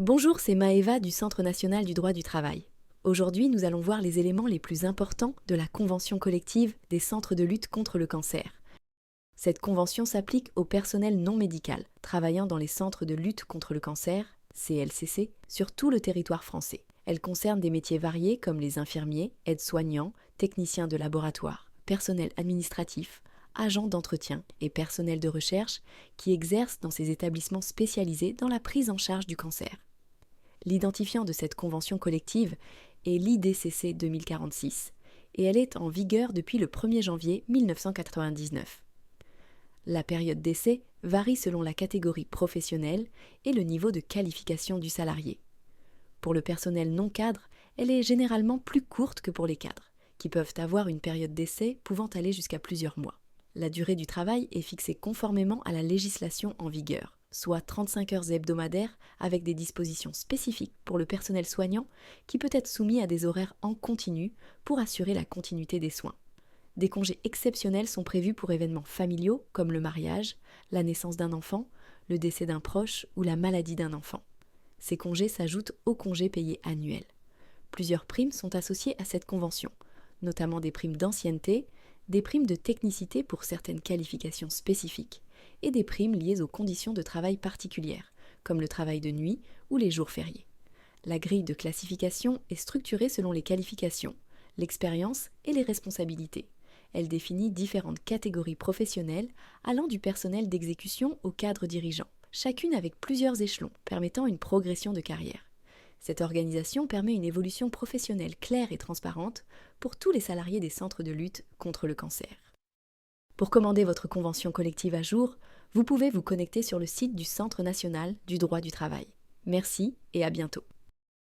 Bonjour, c'est Maëva du Centre national du droit du travail. Aujourd'hui, nous allons voir les éléments les plus importants de la convention collective des centres de lutte contre le cancer. Cette convention s'applique au personnel non médical travaillant dans les centres de lutte contre le cancer, CLCC, sur tout le territoire français. Elle concerne des métiers variés comme les infirmiers, aides-soignants, techniciens de laboratoire, personnel administratif, agents d'entretien et personnel de recherche qui exercent dans ces établissements spécialisés dans la prise en charge du cancer. L'identifiant de cette convention collective est l'IDCC 2046 et elle est en vigueur depuis le 1er janvier 1999. La période d'essai varie selon la catégorie professionnelle et le niveau de qualification du salarié. Pour le personnel non cadre, elle est généralement plus courte que pour les cadres, qui peuvent avoir une période d'essai pouvant aller jusqu'à plusieurs mois. La durée du travail est fixée conformément à la législation en vigueur, soit 35 heures hebdomadaires avec des dispositions spécifiques pour le personnel soignant qui peut être soumis à des horaires en continu pour assurer la continuité des soins. Des congés exceptionnels sont prévus pour événements familiaux comme le mariage, la naissance d'un enfant, le décès d'un proche ou la maladie d'un enfant. Ces congés s'ajoutent aux congés payés annuels. Plusieurs primes sont associées à cette convention, notamment des primes d'ancienneté, des primes de technicité pour certaines qualifications spécifiques et des primes liées aux conditions de travail particulières, comme le travail de nuit ou les jours fériés. La grille de classification est structurée selon les qualifications, l'expérience et les responsabilités. Elle définit différentes catégories professionnelles allant du personnel d'exécution au cadre dirigeant, chacune avec plusieurs échelons permettant une progression de carrière. Cette organisation permet une évolution professionnelle claire et transparente pour tous les salariés des centres de lutte contre le cancer. Pour commander votre convention collective à jour, vous pouvez vous connecter sur le site du Centre national du droit du travail. Merci et à bientôt.